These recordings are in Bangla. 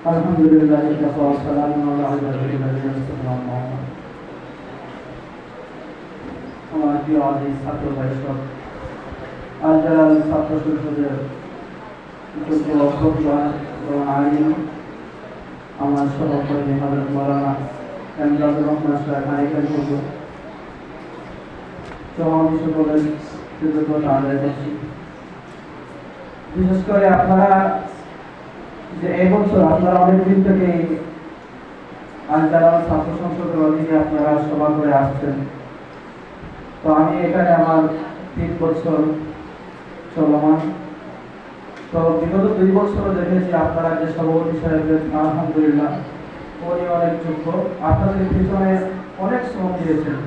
আলহামদুলিল্লাহ ওয়া সালামু আলা ইবাদিল্লাযিনা ইসতাফা। আমার প্রিয় আদি ছাত্র ভাইসব, আল জালাল ছাত্র সংসদের যোগ্য অধ্যক্ষ এবং আইন আমার সহকর্মী হযরত মাওলানা এমদাদুর রহমান সাহেব আইকান হুজুর সমাবেশ সকলের কৃতজ্ঞতা আদায় করছি। বিশেষ করে আপনারা যে এই বছর আপনারা অনেকদিন থেকে আল জালাল ছাত্র সংসদের অধীনে আপনারা সভা করে আসছেন। তো আমি এখানে আমার 3 বছর চলমান, তো বিগত 2 বছর দেখেছি আপনারা যে সভাপতি সাহেব আলহামদুলিল্লাহ উনি অনেক যোগ্য, আপনাদের পিছনে অনেক শ্রম দিয়েছেন,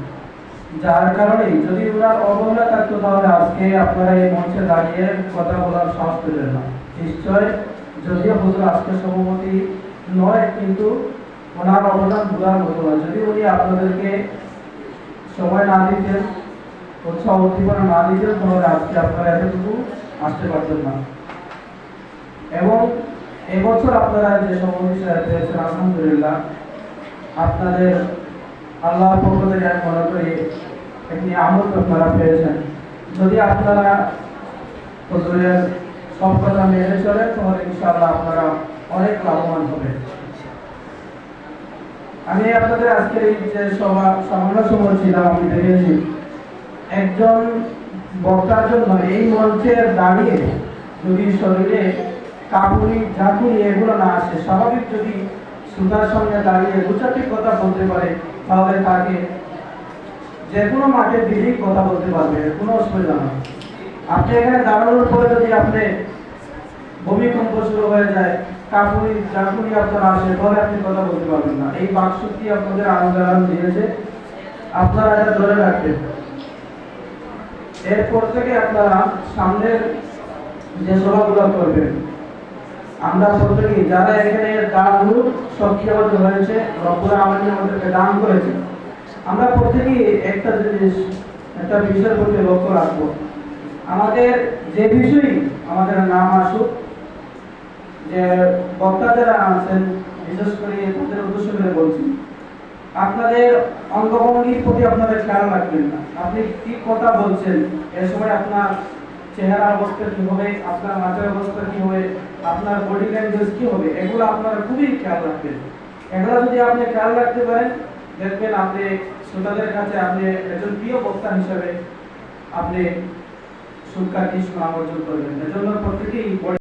যার কারণে যদি ওনার অবহেলা থাকতো তাহলে আজকে আপনারা এই মঞ্চে দাঁড়িয়ে কথা বলার সাহস পেতেন না। নিশ্চয় যদিও হুজুর আজকে সভাপতি নয়, কিন্তু ওনার অবদান ভোলার মতো না। যদি উনি আপনাদেরকে সময় না দিতেন, উৎসাহ উদ্দীপনা না দিতেন, তাহলে আজকে আপনারা এতটুকু আসতে পারতেন না। এবং এবছর আপনারা যে সভাপতি সাহেব পেয়েছেন আলহামদুলিল্লাহ, আপনাদের আল্লাহর পক্ষ থেকে আমি মনে করি একটি আমল আপনারা পেয়েছেন। যদি আপনারা হুজুরের সব কথা মেনে চলেন তাহলে ইনশাআল্লাহ আপনারা অনেক লাভবান হবেন। আমি আপনাদের আজকের এই যে সামান্য সময় ছিলাম, আমি দেখেছি একজন বক্তার জন্য এই মঞ্চে দাঁড়িয়ে যদি শরীরে কাপুনি ঝাঁকুনি এগুলো না আসে, স্বাভাবিক যদি শ্রোতার সঙ্গে দাঁড়িয়ে 2-4টি কথা বলতে পারে, তাহলে তাকে যে কোনো মাঠে দিলেই কথা বলতে পারবে, কোনো অসুবিধা না। আপনি এখানে দাঁড়ানোর পরে যদি আপনি ভূমিকম্প শুরু হয়ে যায়, কাপুনি ঝাঁকুনি আপনার আসে, তাহলে আপনি কথা বলতে পারবেন না। এই বাকশক্তি আপনাদের আন্দোলন দিয়েছে, আপনারা এটা ধরে রাখবেন। এরপর থেকে আপনারা সামনের যে সভাগুলো করবেন, আমরা প্রত্যেকেই যারা এখানে দান সক্ষম হয়েছে, রব্বুল আলামিন আমাদেরকে দান করেছে, আমরা প্রত্যেকেই একটা জিনিস, একটা বিষয়ের প্রতি লক্ষ্য রাখবো। আমাদের যে বিষয় আমাদের নাম আসুক, যে বক্তা যারা আছেন বিশেষ করে তাদের উদ্দেশ্য করে বলছি, আপনাদের অঙ্গভঙ্গির প্রতি আপনাদের খেয়াল রাখবেন না। আপনি কি কথা বলছেন, এ সময় আপনার চেহারা অবস্থা কি হবে, আপনার মাথার অবস্থা কি হবে, আপনার বডি ল্যাঙ্গুয়েজ কি হবে, এগুলো আপনারা খুবই খেয়াল রাখবেন। এগুলো যদি আপনি খেয়াল রাখতে পারেন, দেখবেন আপনি শ্রোতাদের কাছে আপনি একজন প্রিয় বক্তা হিসেবে আপনি সুখ্যাতি সুনাম অর্জন করবেন। এজন্য প্রত্যেকেই